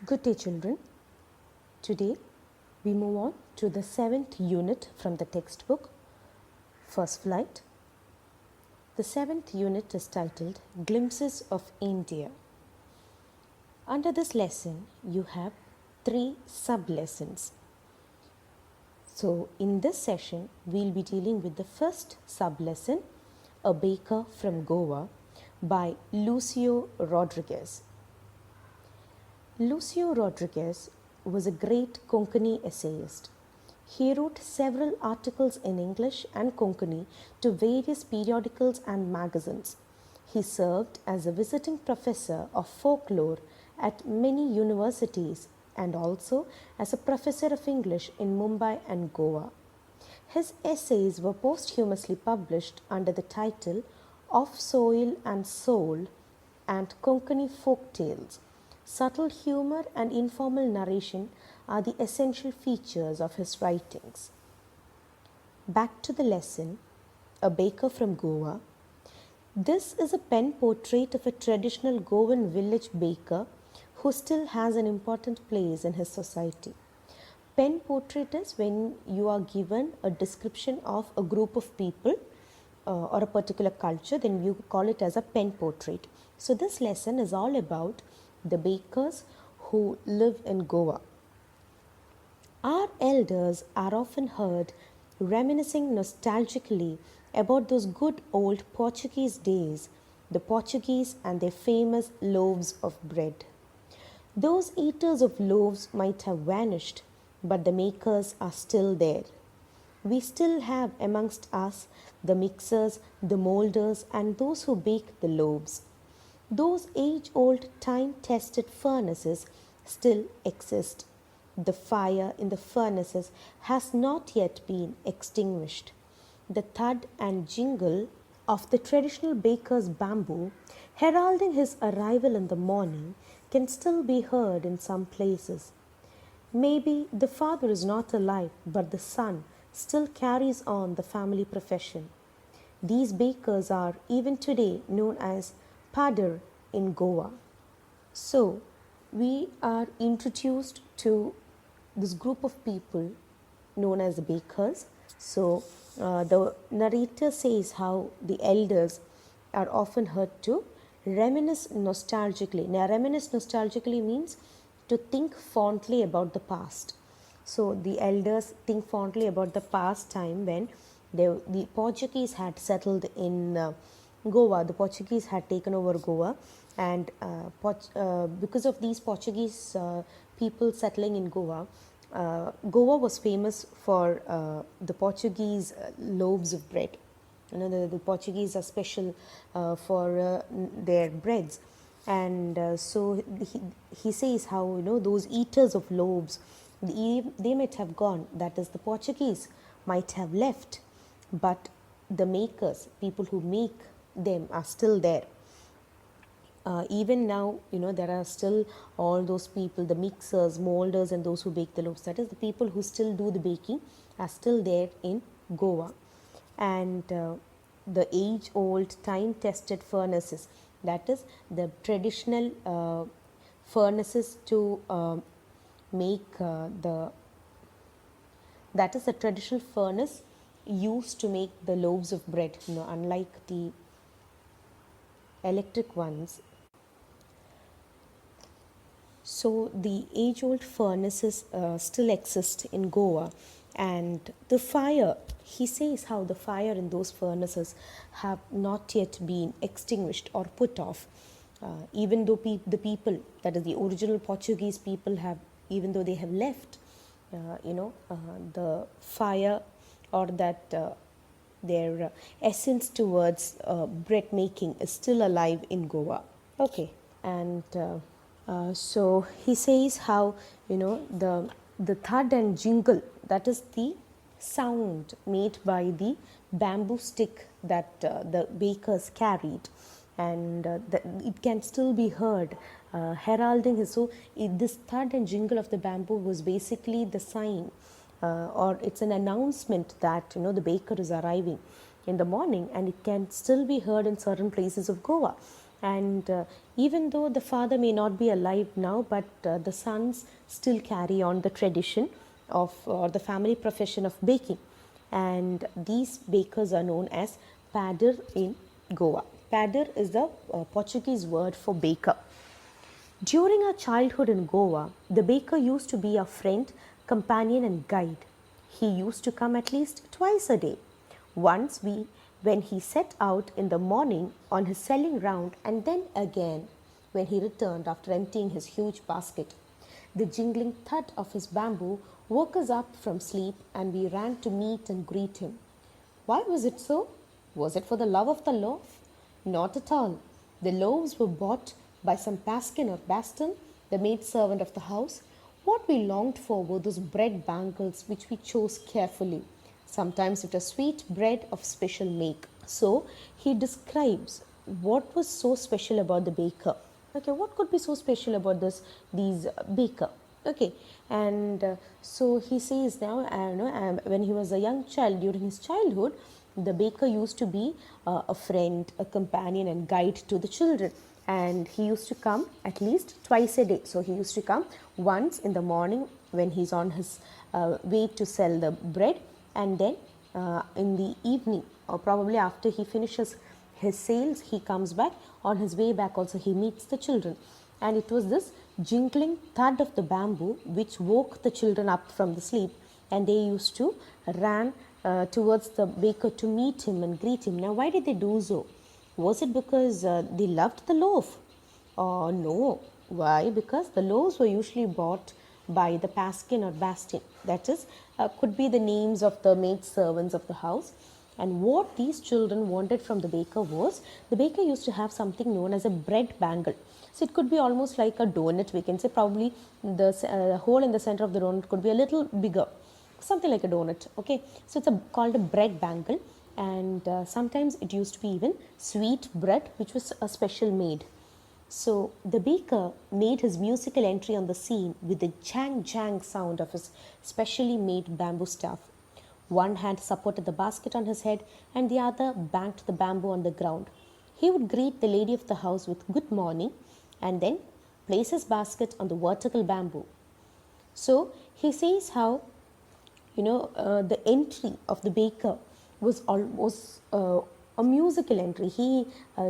Good day, children. Today we move on to the 7th unit from the textbook, First Flight. The 7th unit is titled Glimpses of India. Under this lesson, you have 3 sub-lessons. So, in this session, we'll be dealing with the first sub-lesson, A Baker from Goa, by Lucio Rodriguez. Lucio Rodriguez was a great Konkani essayist. He wrote several articles in English and Konkani to various periodicals and magazines. He served as a visiting professor of folklore at many universities and also as a professor of English in Mumbai and Goa. His essays were posthumously published under the title Of Soil and Soul and Konkani Folk Tales. Subtle humor and informal narration are the essential features of his writings. Back to the lesson, A Baker from Goa. This is a pen portrait of a traditional Goan village baker who still has an important place in his society. Pen portrait is when you are given a description of a group of people or a particular culture, then you call it as a pen portrait. So this lesson is all about the bakers who live in Goa. Our elders are often heard reminiscing nostalgically about those good old Portuguese days, the Portuguese and their famous loaves of bread. Those eaters of loaves might have vanished, but the makers are still there. We still have amongst us the mixers, the moulders, and those who bake the loaves. Those age-old, time-tested furnaces still exist. The fire in the furnaces has not yet been extinguished. The thud and jingle of the traditional baker's bamboo, heralding his arrival in the morning, can still be heard in some places. Maybe the father is not alive, but the son still carries on the family profession. These bakers are even today known as Padar in Goa. So, we are introduced to this group of people known as the bakers. So, the narrator says how the elders are often heard to reminisce nostalgically. Now, reminisce nostalgically means to think fondly about the past. So, the elders think fondly about the past time when the Portuguese had settled in Goa. The Portuguese had taken over Goa, and because of these Portuguese people settling in Goa, Goa was famous for the Portuguese loaves of bread. You know, the Portuguese are special for their breads, and so he says how, you know, those eaters of loaves, they might have gone, that is, the Portuguese might have left, but the makers, people who make them, are still there. Even now, you know, there are still all those people, the mixers, molders, and those who bake the loaves. That is, the people who still do the baking are still there in Goa. And the age-old, time-tested furnaces, that is, the traditional furnaces to make that is the traditional furnace used to make the loaves of bread, you know, unlike the electric ones. So the age-old furnaces still exist in Goa, and the fire, he says how the fire in those furnaces have not yet been extinguished or put off, even though the people, that is the original Portuguese people, have, even though they have left, the fire or that their essence towards bread making is still alive in Goa. Okay, and so he says how, you know, the thud and jingle, that is the sound made by the bamboo stick that the bakers carried, and it can still be heard heralding his. So this thud and jingle of the bamboo was basically the sign, or it's an announcement that, you know, the baker is arriving in the morning, and it can still be heard in certain places of Goa. And even though the father may not be alive now, but the sons still carry on the tradition of the family profession of baking. And these bakers are known as pader in Goa. Pader is the Portuguese word for baker. During our childhood in Goa, the baker used to be our friend, companion, and guide. He used to come at least twice a day. Once when he set out in the morning on his selling round, and then again when he returned after emptying his huge basket. The jingling thud of his bamboo woke us up from sleep, and we ran to meet and greet him. Why was it so? Was it for the love of the loaf? Not at all. The loaves were bought by some Paskin or Baston, the maid servant of the house. What we longed for were those bread bangles which we chose carefully. Sometimes it was sweet bread of special make. So he describes what was so special about the baker. Okay, what could be so special about these baker? Okay, and so he says now, when he was a young child, during his childhood, the baker used to be a friend, a companion, and guide to the children. And he used to come at least twice a day. So he used to come once in the morning when he's on his way to sell the bread, and then in the evening, or probably after he finishes his sales, he comes back. On his way back also he meets the children. And it was this jingling thud of the bamboo which woke the children up from the sleep, and they used to run towards the baker to meet him and greet him. Now, why did they do so? Was it because they loved the loaf? No. Why? Because the loaves were usually bought by the Paskin or Bastin. That is, could be the names of the maid servants of the house. And what these children wanted from the baker was, the baker used to have something known as a bread bangle. So it could be almost like a donut, we can say. Probably the hole in the center of the donut could be a little bigger, something like a donut. Okay, so it's called a bread bangle. And sometimes it used to be even sweet bread, which was a special made. So the baker made his musical entry on the scene with the jang jang sound of his specially made bamboo staff. One hand supported the basket on his head, and the other banged the bamboo on the ground. He would greet the lady of the house with good morning, and then place his basket on the vertical bamboo. So he says how the entry of the baker was almost a musical entry. He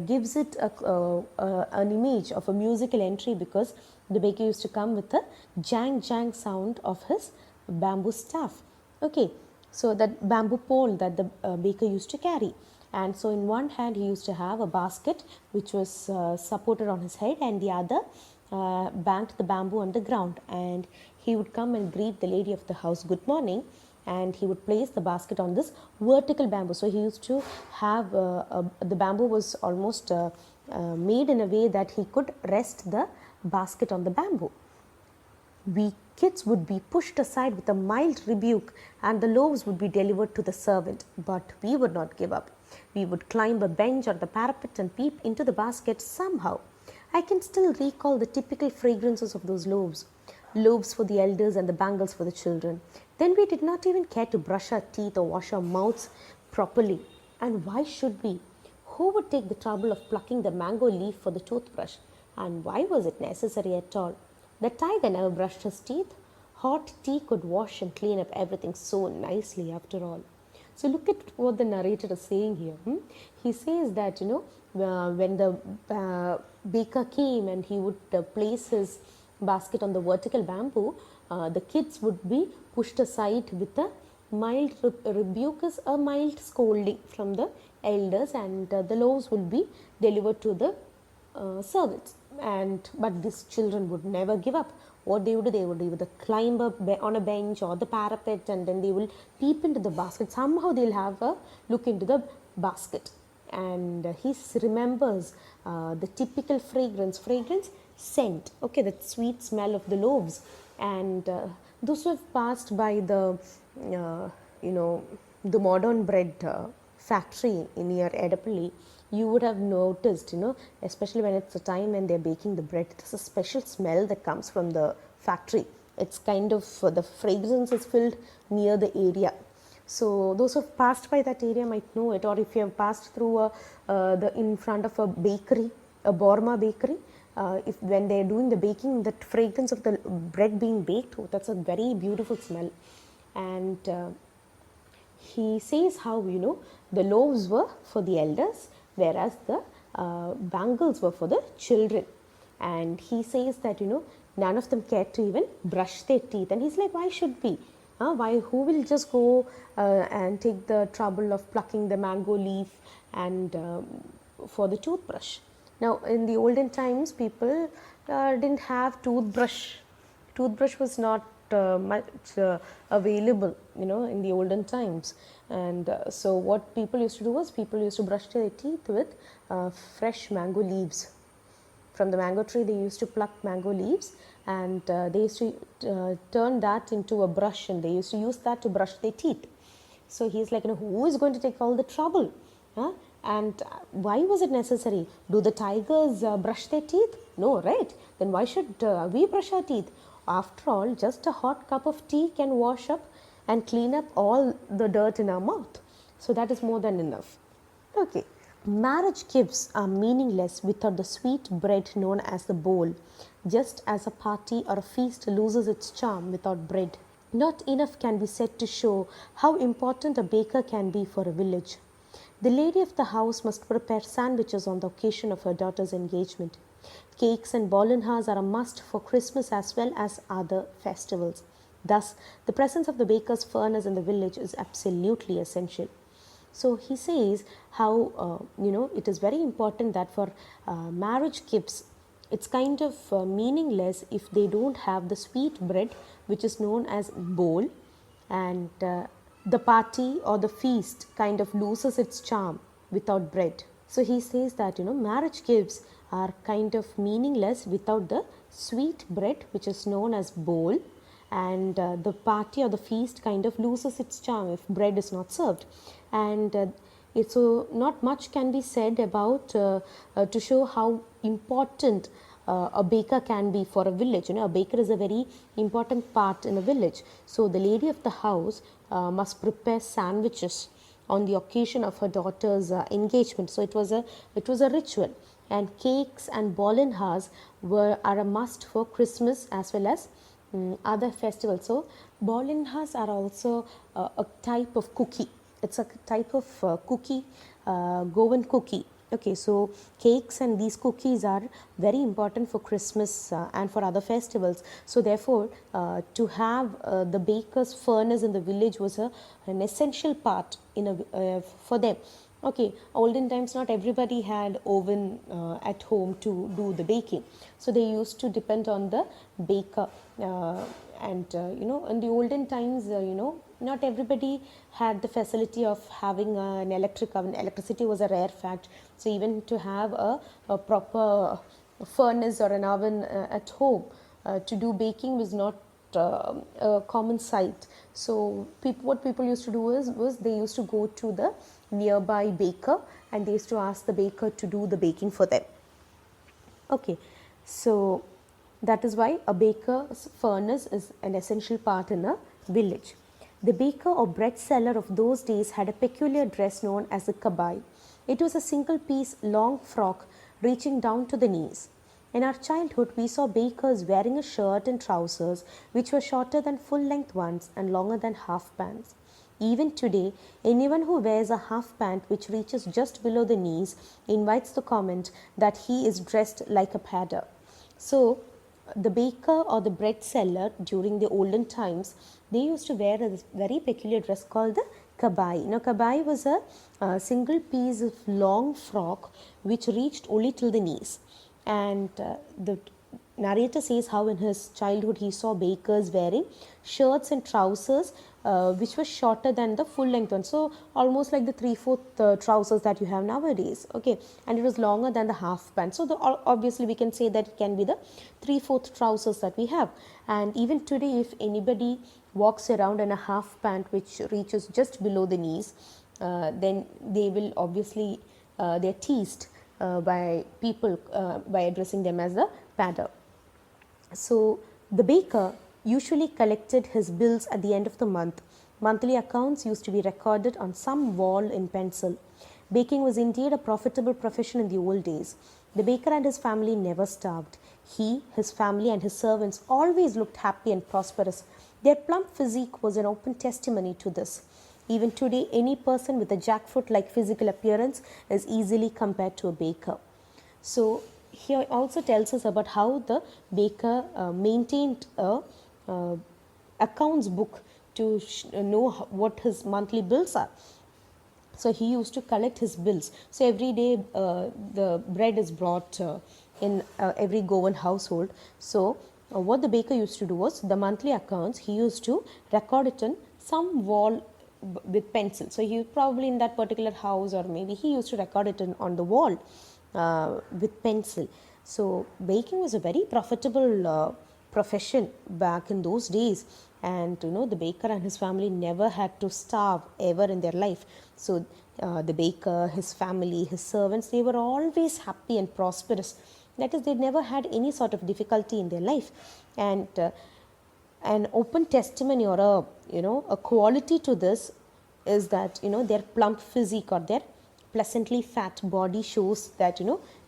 gives it an image of a musical entry because the baker used to come with a jang jang sound of his bamboo staff. Okay, so that bamboo pole that the baker used to carry. And so in one hand he used to have a basket which was supported on his head, and the other banked the bamboo on the ground. And he would come and greet the lady of the house good morning, and he would place the basket on this vertical bamboo. So he used to have the bamboo was almost made in a way that he could rest the basket on the bamboo. We kids would be pushed aside with a mild rebuke, and the loaves would be delivered to the servant. But we would not give up. We would climb a bench or the parapet and peep into the basket somehow. I can still recall the typical fragrances of those loaves. Loaves for the elders and the bangles for the children. Then we did not even care to brush our teeth or wash our mouths properly. And why should we? Who would take the trouble of plucking the mango leaf for the toothbrush? And why was it necessary at all? The tiger never brushed his teeth. Hot tea could wash and clean up everything so nicely after all. So look at what the narrator is saying here. He says that, when the baker came and he would place his basket on the vertical bamboo, the kids would be pushed aside with a mild rebuke, is a mild scolding from the elders, and the loaves would be delivered to the servants. But these children would never give up. What they would do, they would either climb up on a bench or the parapet, and then they will peep into the basket. Somehow they'll have a look into the basket. And he remembers the typical fragrance, scent, okay, that sweet smell of the loaves. And those who have passed by the modern bread factory near Edapalli, you would have noticed, especially when it's a time when they're baking the bread, there's a special smell that comes from the factory. It's kind of, the fragrance is filled near the area. So those who have passed by that area might know it, or if you have passed through in front of a bakery, a Borma bakery, if when they're doing the baking, that fragrance of the bread being baked, oh, that's a very beautiful smell. And he says how, the loaves were for the elders, whereas the bangles were for the children. And he says that, none of them cared to even brush their teeth. And he's like, why should we? Why? Who will just go and take the trouble of plucking the mango leaf and for the toothbrush? Now, in the olden times, people didn't have toothbrush. Toothbrush was not much available, in the olden times. And so what people used to do was, people used to brush their teeth with fresh mango leaves. From the mango tree, they used to pluck mango leaves, and they used to turn that into a brush, and they used to use that to brush their teeth. So he's like, who is going to take all the trouble? Huh? And why was it necessary? Do the tigers brush their teeth? No, right? Then why should we brush our teeth? After all, just a hot cup of tea can wash up and clean up all the dirt in our mouth. So that is more than enough. Okay. Marriage gifts are meaningless without the sweet bread known as the bowl, just as a party or a feast loses its charm without bread. Not enough can be said to show how important a baker can be for a village. The lady of the house must prepare sandwiches on the occasion of her daughter's engagement. Cakes and balinhas are a must for Christmas as well as other festivals. Thus, the presence of the baker's furnace in the village is absolutely essential. So he says how, it is very important that for marriage gifts, it's kind of meaningless if they don't have the sweet bread, which is known as bowl, and the party or the feast kind of loses its charm without bread. So he says that, marriage gifts are kind of meaningless without the sweet bread, which is known as bowl, and the party or the feast kind of loses its charm if bread is not served. And so not much can be said about to show how important a baker can be for a village. A baker is a very important part in a village. So the lady of the house must prepare sandwiches on the occasion of her daughter's engagement. So it was a ritual, and cakes and balinhas are a must for Christmas as well as other festivals. So balinhas are also a type of cookie. It's a type of cookie, Goan cookie. Okay, so cakes and these cookies are very important for Christmas and for other festivals. So therefore, to have the baker's furnace in the village was an essential part for them. Okay, olden times not everybody had oven at home to do the baking. So they used to depend on the baker. In the olden times, not everybody had the facility of having an electric oven. Electricity was a rare fact. So even to have a proper furnace or an oven at home to do baking was not a common sight. So what people used to do was they used to go to the nearby baker, and they used to ask the baker to do the baking for them. Okay, so that is why a baker's furnace is an essential part in a village. The baker or bread seller of those days had a peculiar dress known as a kabai. It was a single-piece long frock reaching down to the knees. In our childhood, we saw bakers wearing a shirt and trousers which were shorter than full-length ones and longer than half pants. Even today, anyone who wears a half pant which reaches just below the knees invites the comment that he is dressed like a padder. So, the baker or the bread seller during the olden times, they used to wear a very peculiar dress called the kabai. Now, kabai was a single piece of long frock which reached only till the knees. And the narrator says how in his childhood he saw bakers wearing shirts and trousers which were shorter than the full length one. So almost like the 3/4 trousers that you have nowadays. Okay, and it was longer than the half pant. So obviously we can say that it can be the 3/4 trousers that we have. And even today, if anybody walks around in a half pant which reaches just below the knees, then they will obviously they're teased by people by addressing them as the padder. So the baker usually collected his bills at the end of the month. Monthly accounts used to be recorded on some wall in pencil. Baking was indeed a profitable profession in the old days. The baker and his family never starved. He, his family, and his servants always looked happy and prosperous. Their plump physique was an open testimony to this. Even today, any person with a jackfruit like physical appearance is easily compared to a baker. So, here also tells us about how the baker maintained a accounts book to know what his monthly bills are. So he used to collect his bills. So every day the bread is brought in every Goan household. So what the baker used to do was the monthly accounts, he used to record it in some wall with pencil. So he probably in that particular house, or maybe he used to record it on the wall with pencil. So baking was a very profitable profession back in those days, and the baker and his family never had to starve ever in their life. So the baker, his family, his servants, they were always happy and prosperous. That is, they never had any sort of difficulty in their life. And an open testimony, or a quality to this is that their plump physique or their pleasantly fat body shows that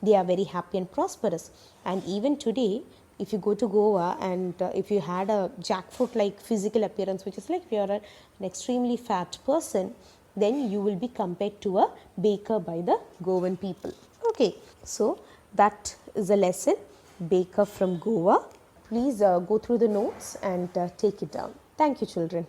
they are very happy and prosperous. And even today, if you go to Goa and if you had a jackfruit like physical appearance, which is like if you are an extremely fat person, then you will be compared to a baker by the Goan people. Okay, so that is a lesson, baker from Goa. Please go through the notes and take it down. Thank you, children.